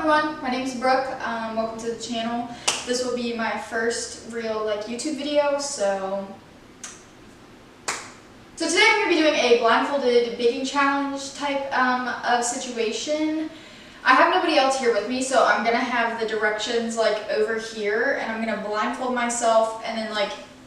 everyone, my name is Brooke. Welcome to the channel. This will be my first real YouTube video. So today I'm going to be doing a blindfolded baking challenge type of situation. I have nobody else here with me, so I'm going to have the directions over here, and I'm going to blindfold myself and then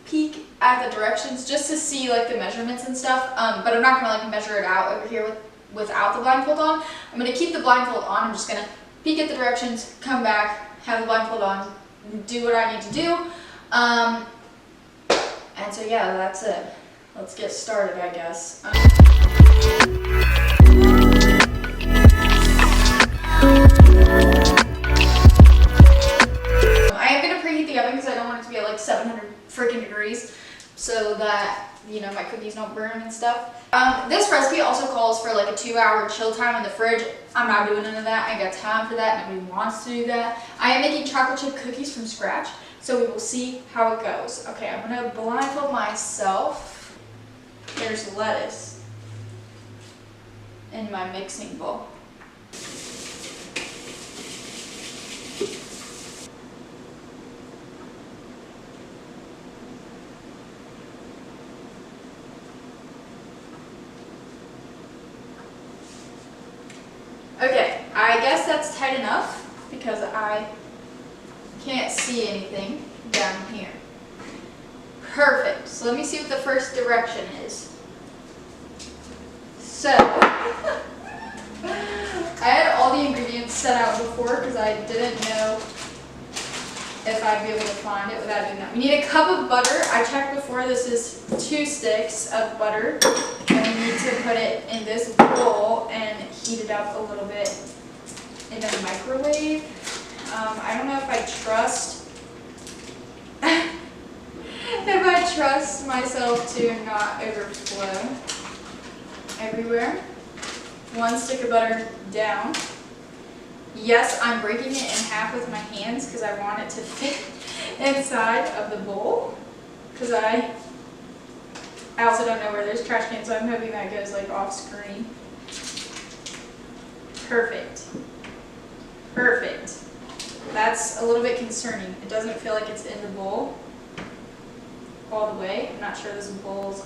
peek at the directions just to see the measurements and stuff. But I'm not going to measure it out over here without the blindfold on. I'm going to keep the blindfold on. I'm just going to peek at the directions, come back, have the blindfold on, do what I need to do. And so yeah, that's it. Let's get started, I guess. I am going to preheat the oven because I don't want it to be at 700 freaking degrees so that my cookies don't burn and stuff. This recipe also calls for a 2-hour chill time in the fridge. I'm not doing none of that. I ain't got time for that. Nobody wants to do that. I am making chocolate chip cookies from scratch, so we will see how it goes. Okay, I'm gonna blindfold myself. There's lettuce in my mixing bowl. Okay, I guess that's tight enough because I can't see anything down here. Perfect. So let me see what the first direction is. So, I had all the ingredients set out before because I didn't know if I'd be able to find it without doing that. We need a cup of butter. I checked before, this is 2 sticks of butter. And we need to put it in this bowl and heat it up a little bit in the microwave. I don't know if I trust myself to not overflow everywhere. 1 stick of butter down. Yes, I'm breaking it in half with my hands because I want it to fit inside of the bowl. Because I also don't know where there's trash can, so I'm hoping that goes off screen. Perfect. Perfect. That's a little bit concerning. It doesn't feel like it's in the bowl all the way. I'm not sure this bowl's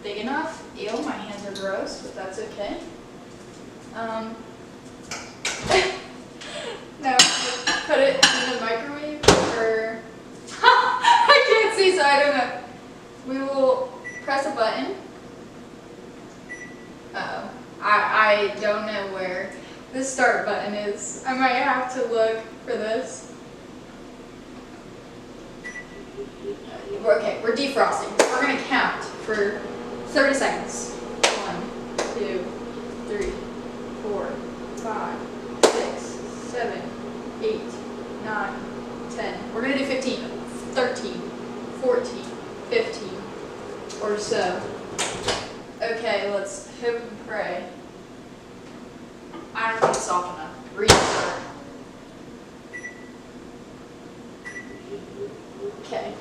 big enough. Ew, my hands are gross, but that's okay. Now, put it in the microwave or I can't see, so I don't know. We will press a button. Uh-oh. I don't know where the start button is. I might have to look for this. Okay, we're defrosting. We're going to count for 30 seconds. 1, 2, 3, 4, 5, 6, 7, 8, 9, 10. We're going to do 15, 13, 14, 15 or so. Okay, let's hope and pray. I don't think it's soft enough. Restart. Okay.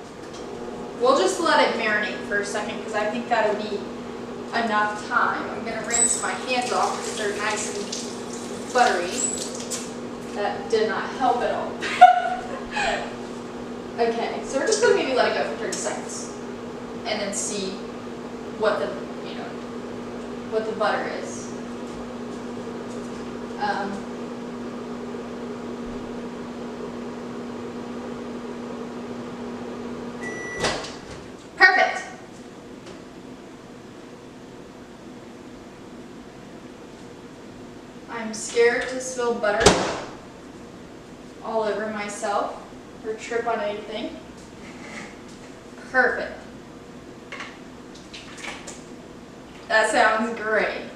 We'll just let it marinate for a second because I think that'll be enough time. I'm going to rinse my hands off because they're nice and buttery. That did not help at all. Okay, so we're just going to maybe let it go for 30 seconds and then see what the butter is. Perfect. I'm scared to spill butter all over myself or trip on anything. Perfect. That sounds great.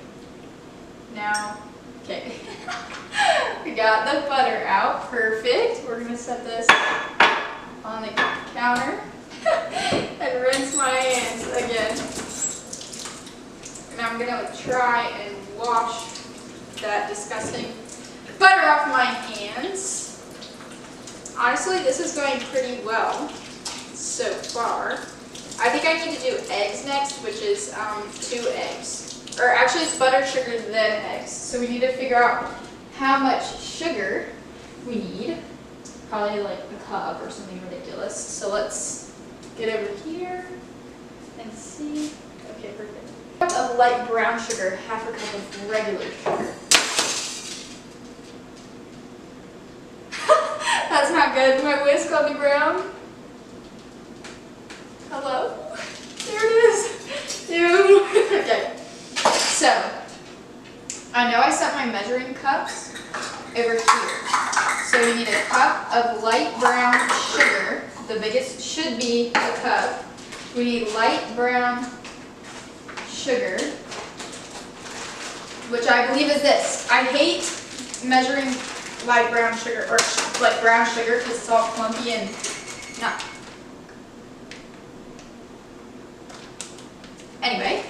Now, okay. We got the butter out. Perfect. We're going to set this on the counter and rinse my hands again. And I'm going to try and wash that disgusting butter off my hands. Honestly, this is going pretty well so far. I think I need to do eggs next, which is 2 eggs. Or actually it's butter, sugar, then eggs. So we need to figure out how much sugar we need probably like a cup or something ridiculous. So let's get over here and see. Okay, perfect. A cup of light brown sugar, half a cup of regular sugar. That's not good. My whisk on the ground. Hello? There it is. Ew. Okay. So, I know I set my measuring cups over here. So we need a cup of light brown sugar. The biggest should be a cup. We need light brown sugar, which I believe is this. I hate measuring light brown sugar, or like brown sugar, because it's all clumpy and not. Anyway,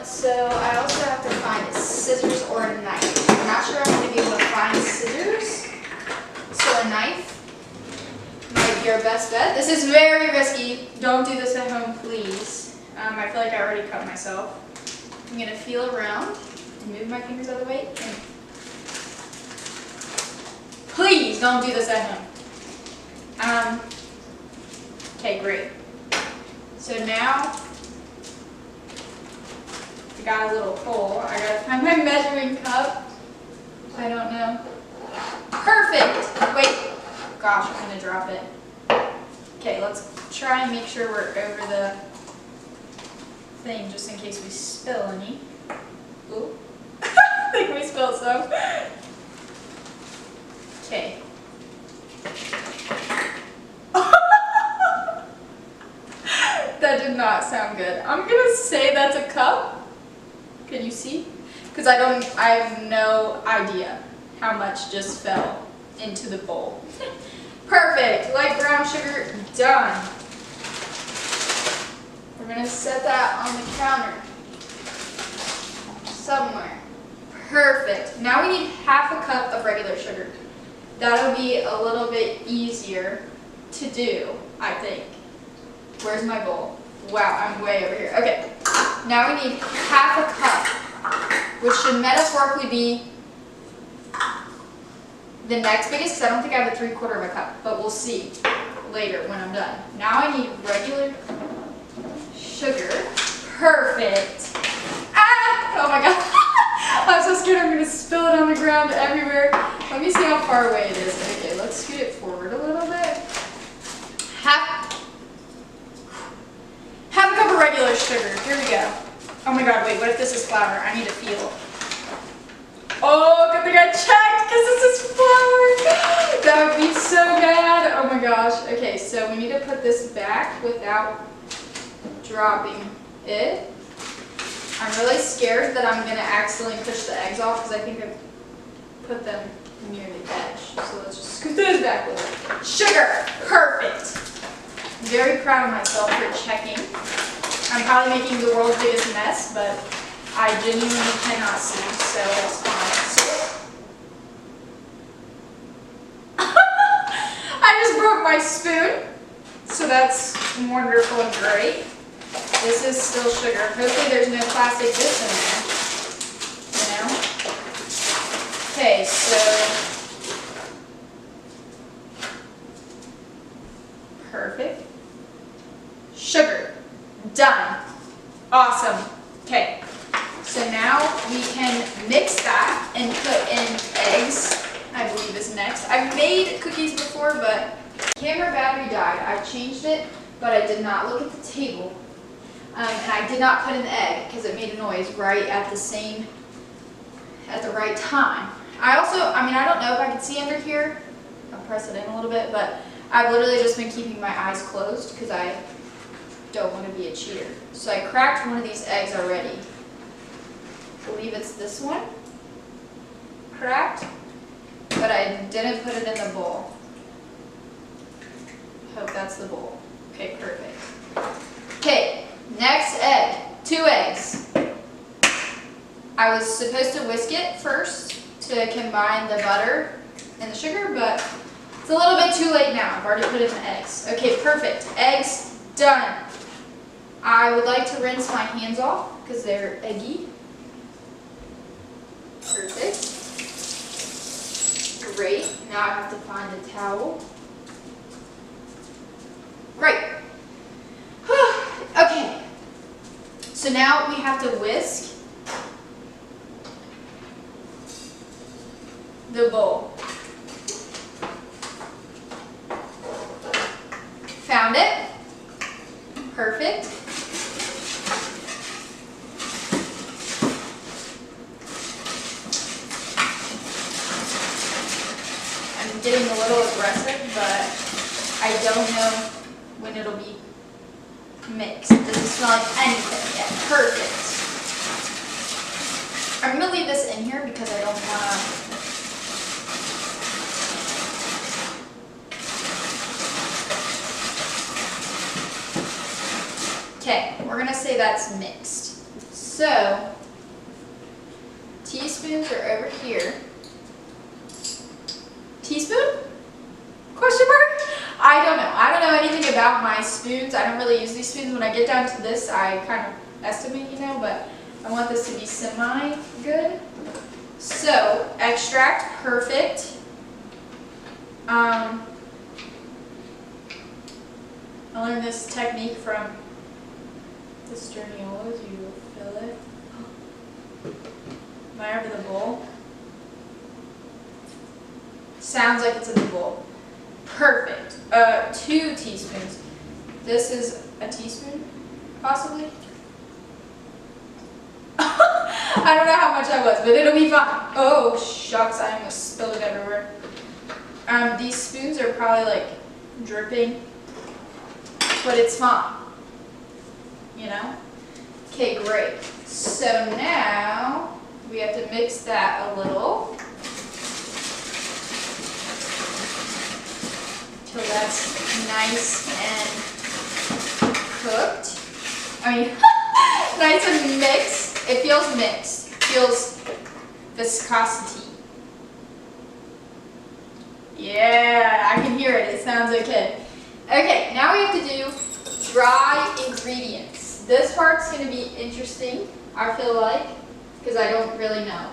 so I also have to find scissors or a knife. I'm not sure I'm going to be able to find scissors, so a knife might be our best bet. This is very risky. Don't do this at home, please. I feel like I already cut myself. I'm going to feel around and move my fingers out of the way. And please don't do this at home. Okay, great. So now I got a little hole. I gotta find my measuring cup. I don't know. Perfect! Wait. Gosh, I'm gonna drop it. Okay, let's try and make sure we're over the thing just in case we spill any. Ooh. I think we spilled some. Okay. That did not sound good. I'm gonna say that's a cup. Can you see? Because I have no idea how much just fell into the bowl. Perfect. Light brown sugar, done. We're gonna set that on the counter somewhere. Perfect. Now we need half a cup of regular sugar. That'll be a little bit easier to do, I think. Where's my bowl? Wow, I'm way over here. Okay, now we need half a cup, which should metaphorically be the next biggest, because I don't think I have a 3/4 of a cup, but we'll see later when I'm done. Now I need regular sugar. Perfect. Ah! Oh my god. I'm so scared I'm going to spill it on the ground everywhere. Let me see how far away it is. Okay, let's scoot it forward a little bit. Half a cup of regular sugar. Here we go. Oh my god, wait, what if this is flour? I need to feel. Oh, good thing I checked, because this is flour. That would be so bad. Oh my gosh. Okay, so we need to put this back without dropping it. I'm really scared that I'm going to accidentally push the eggs off, because I think I've put them near the edge. So let's just scoot those back a little. Sugar. Perfect. I'm very proud of myself for checking. I'm probably making the world's biggest mess, but I genuinely cannot see, so it's fine. I just broke my spoon, so that's wonderful and great. This is still sugar. Hopefully there's no plastic bits in there, you know? Okay, so perfect. Sugar. Done. Awesome. Okay. So now we can mix that and put in eggs, I believe is next. I've made cookies before, but camera battery died. I changed it, but I did not look at the table. And I did not put in the egg because it made a noise right at the right time. I don't know if I can see under here. I'll press it in a little bit, but I've literally just been keeping my eyes closed because I don't want to be a cheater. So I cracked one of these eggs already. I believe it's this one. Cracked, but I didn't put it in the bowl. Hope that's the bowl. Okay, perfect. Okay, next egg. 2 eggs. I was supposed to whisk it first to combine the butter and the sugar, but it's a little bit too late now. I've already put in the eggs. Okay, perfect. Eggs done. I would like to rinse my hands off because they're eggy. Perfect. Great. Now I have to find a towel. Right. Okay. So now we have to whisk the bowl. Found it. Perfect. I'm getting a little aggressive, but I don't know when it'll be mixed. It doesn't smell like anything yet. Perfect. I'm going to leave this in here because I don't want to. Okay, we're going to say that's mixed. So, teaspoons are over here. Teaspoon? Question mark? I don't know. I don't know anything about my spoons. I don't really use these spoons. When I get down to this, I kind of estimate, but I want this to be semi-good. So, extract, perfect. I learned this technique from the Sterniolas. You fill it. Am I over the bowl? Sounds like it's in the bowl. Perfect. 2 teaspoons. This is a teaspoon, possibly. I don't know how much that was, but it'll be fine. Oh, shucks, I almost spilled it everywhere. These spoons are probably like dripping, but it's fine. Okay, great. So now we have to mix that a little till that's nice and cooked. Nice and mixed. It feels mixed. It feels viscosity. Yeah, I can hear it. It sounds okay. Okay, now we have to do dry ingredients. This part's going to be interesting, I feel like, because I don't really know.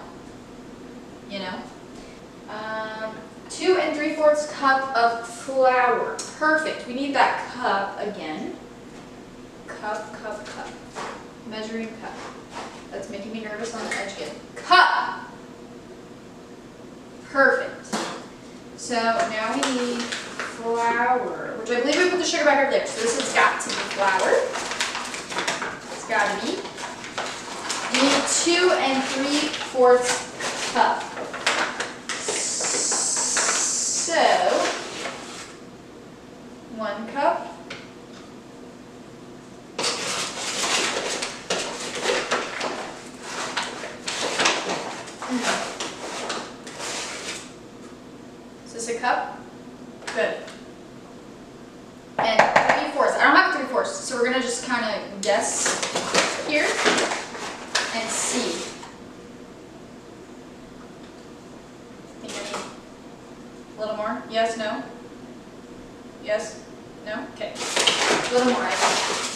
2 3/4 cup of flour. Perfect. We need that cup again. Cup. Measuring cup. That's making me nervous on the edge again. Cup. Perfect. So now we need flour, which I believe we put the sugar back over there. So this has got to be flour. It's got to be. We need 2 3/4 cup. So 1 cup. Is this a cup? Good. And 3/4. I don't have 3/4, so we're gonna just kind of guess here and see. Think I need a little more? Yes, no? Yes? No? Okay. A little more, I think.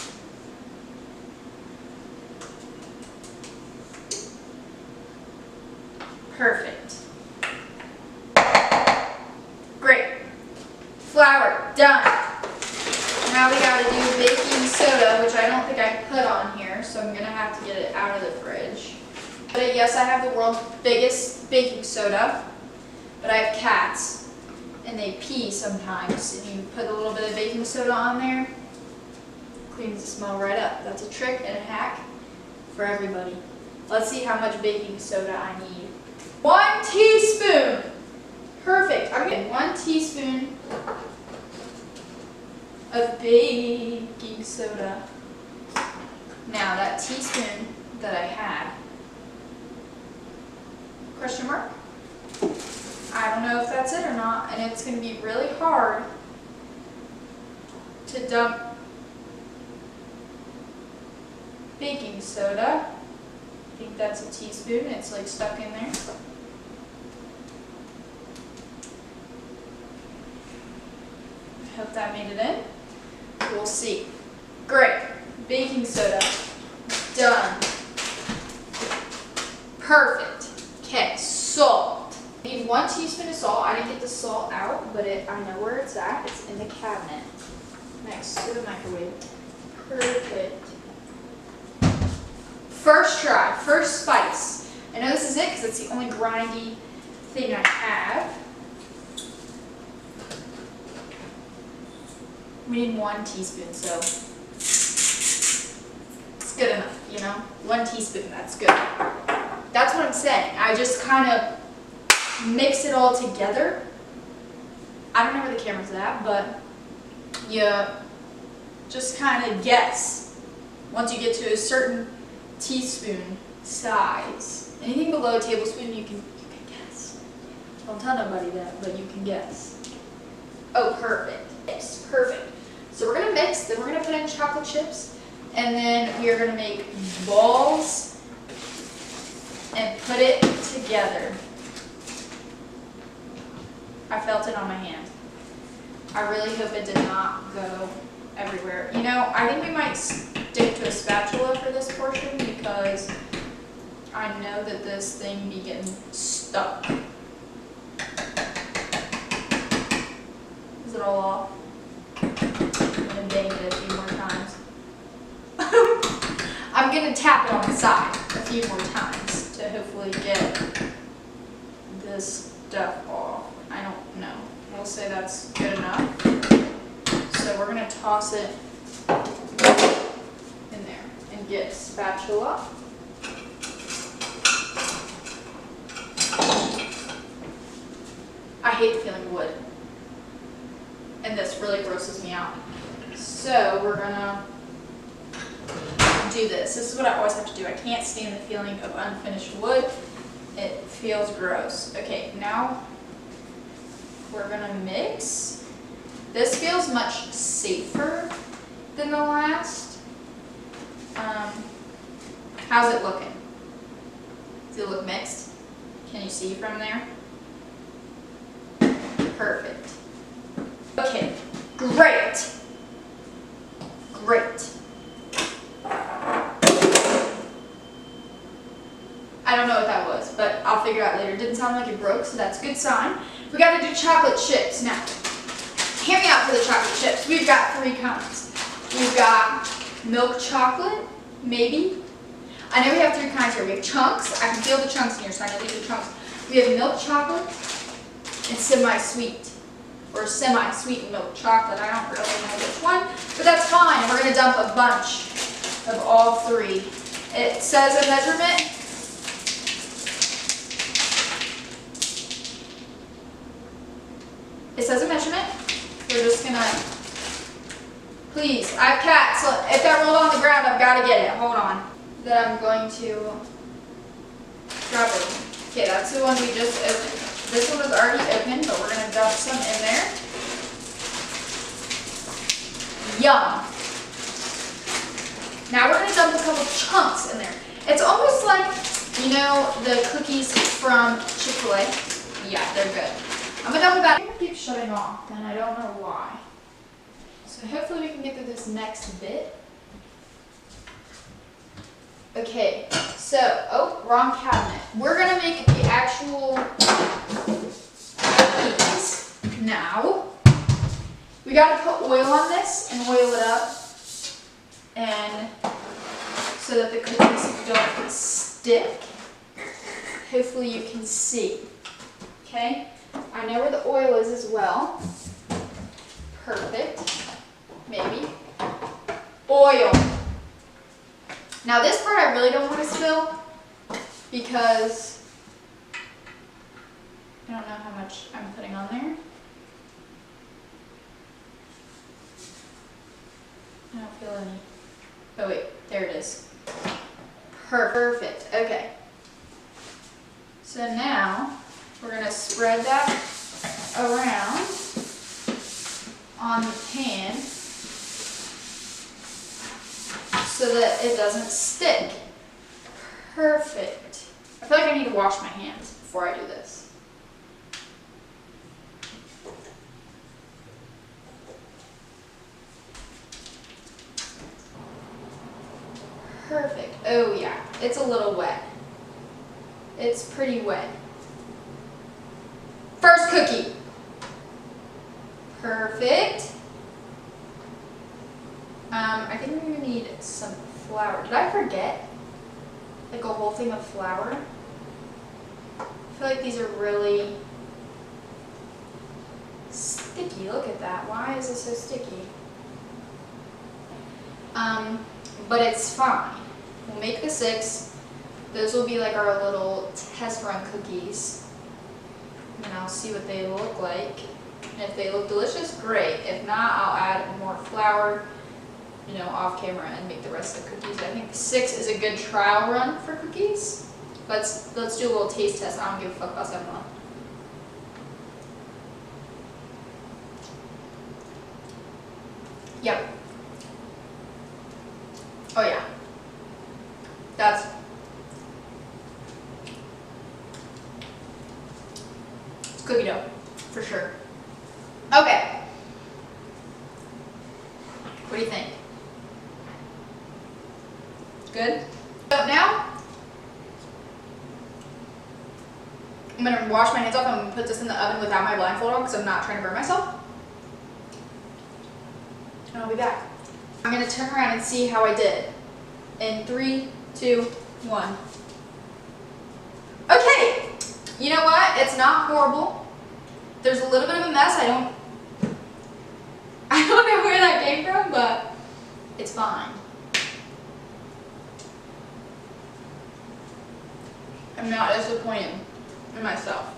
Perfect. Great. Flour, done. Now we gotta do baking soda, which I don't think I put on here, so I'm gonna have to get it out of the fridge. But yes, I have the world's biggest baking soda, but I have cats, and they pee sometimes. If you put a little bit of baking soda on there, cleans the smell right up. That's a trick and a hack for everybody. Let's see how much baking soda I need. 1 teaspoon. Perfect. I'm getting 1 teaspoon of baking soda. Now that teaspoon that I had, question mark? I don't know if that's it or not, and it's going to be really hard to dump baking soda. I think that's a teaspoon. It's like stuck in there. I hope that made it in. We'll see. Great. Baking soda. Done. Perfect. Okay, salt. I need 1 teaspoon of salt. I didn't get the salt out, but I know where it's at. It's in the cabinet next to the microwave. Perfect. First try, first spice. I know this is it because it's the only grindy thing I have. We need 1 teaspoon, so it's good enough, you know? 1 teaspoon, that's good. That's what I'm saying. I just kind of mix it all together. I don't know where the camera's at, but you just kind of guess. Once you get to a certain teaspoon size, anything below a tablespoon, you can guess. Don't tell nobody that, but you can guess. Oh, perfect. Yes, perfect. So we're gonna mix, then we're gonna put in chocolate chips, and then we are gonna make balls and put it together. I felt it on my hand. I really hope it did not go everywhere. You know, I think we might stick to a spatula for this portion because I know that this thing be getting stuck. Is it all off? I'm gonna bang it a few more times. I'm gonna tap it on the side a few more times to hopefully get this stuff off. I don't know. We'll say that's good enough. So we're gonna toss it in there and get a spatula. I hate the feeling of wood. And this really grosses me out. So we're gonna do this. This is what I always have to do. I can't stand the feeling of unfinished wood. It feels gross. Okay, now we're gonna mix. This feels much safer than the last. How's it looking? Does it look mixed? Can you see from there? Perfect. Okay, great. Great. I don't know what that was, but I'll figure out later. It didn't sound like it broke, so that's a good sign. We gotta do chocolate chips now. Hear me out for the chocolate chips. We've got 3 kinds. We've got milk chocolate, maybe. I know we have 3 kinds here. We have chunks. I can feel the chunks in here, so I know these are chunks. We have milk chocolate and semi-sweet, or semi-sweet milk chocolate. I don't really know which one, but that's fine. We're gonna dump a bunch of all 3. It says a measurement. It says a measurement. We're just gonna, please, I have cats, so if that rolled on the ground, I've gotta get it. Hold on. Then I'm going to drop it. Okay, that's the one we just opened. This one was already open, but we're gonna dump some in there. Yum. Now we're gonna dump a couple chunks in there. It's almost like, you know, the cookies from Chick-fil-A. Yeah, they're good. I'm gonna dump about, it keeps shutting off, and I don't know why. So hopefully we can get through this next bit. Okay, so, oh, wrong cabinet. We're gonna make the actual cookies now. We gotta put oil on this and oil it up, and so that the cookies don't stick. Hopefully you can see. Okay, I know where the oil is as well. Perfect. Maybe. Oil. Now this part I really don't want to spill because I don't know how much I'm putting on there. I don't feel any. Oh wait, there it is. Perfect. Okay. So now we're going to spread that around on the pan so that it doesn't stick. Perfect. I feel like I need to wash my hands before I do this. Perfect. Oh yeah, it's a little wet. It's pretty wet. perfect. I think we're gonna need some flour. Did I forget? Like a whole thing of flour? I feel like these are really sticky. Look at that. Why is this so sticky? But it's fine. We'll make the 6. Those will be like our little test run cookies. And I'll see what they look like. And if they look delicious, great. If not, I'll add more flour, you know, off camera and make the rest of the cookies. I think the 6 is a good trial run for cookies. Let's do a little taste test. I don't give a fuck about 7 on. Yep. Oh yeah. That's it's cookie dough for sure. Okay. What do you think? Good? So now I'm gonna wash my hands off and I'm gonna put this in the oven without my blindfold on because I'm not trying to burn myself. And I'll be back. I'm gonna turn around and see how I did. In 3, 2, 1. Okay, you know what? It's not horrible. There's a little bit of a mess. I don't know where that came from, but it's fine. I'm not disappointed in myself.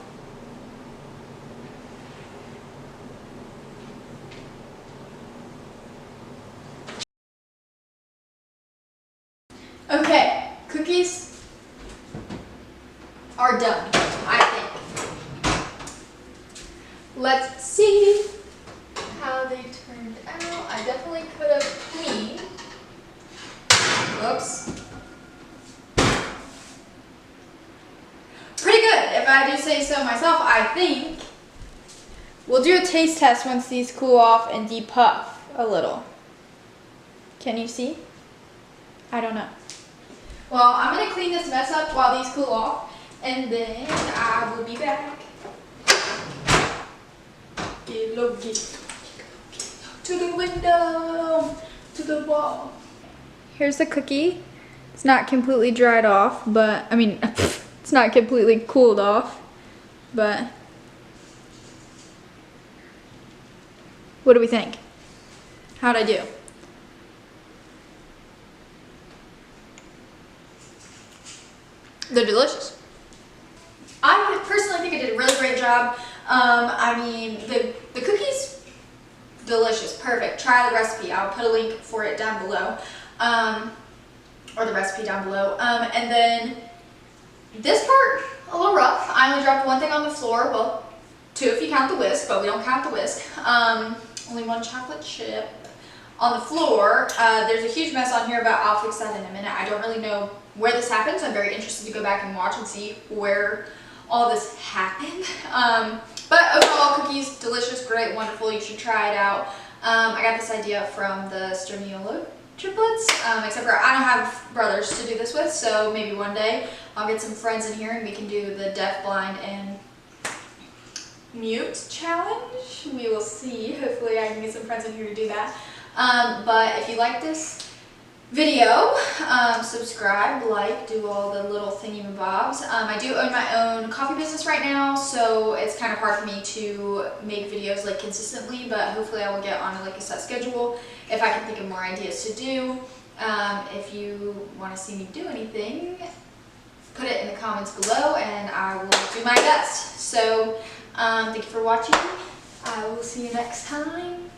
Okay, cookies are done, I think. Let's see how they turned out. I definitely could have cleaned. Whoops. Pretty good, if I do say so myself, I think. We'll do a taste test once these cool off and depuff a little. Can you see? I don't know. Well, I'm going to clean this mess up while these cool off, and then I will be back. Get low, to the window, to the wall. Here's the cookie. It's not completely dried off, but, I mean, it's not completely cooled off, but what do we think? How'd I do? They're delicious. I personally think I did a really great job. I mean, the cookies, delicious, perfect. Try the recipe. I'll put a link for it down below, or the recipe down below. And then this part, a little rough. I only dropped 1 thing on the floor. Well, 2 if you count the whisk, but we don't count the whisk. Only 1 chocolate chip on the floor. There's a huge mess on here, but I'll fix that in a minute. I don't really know where this happened, so I'm very interested to go back and watch and see where all this happened. But overall, cookies, delicious, great, wonderful. You should try it out. I got this idea from the Sturniolo triplets, except for I don't have brothers to do this with, so maybe one day I'll get some friends in here and we can do the deaf, blind, and mute challenge. We will see. Hopefully I can get some friends in here to do that. But if you like this video, subscribe, like, do all the little thingy-mabobs. I do own my own coffee business right now, so it's kind of hard for me to make videos like consistently, but hopefully I will get on like a set schedule if I can think of more ideas to do. If you want to see me do anything, put it in the comments below and I will do my best. So thank you for watching. I will see you next time.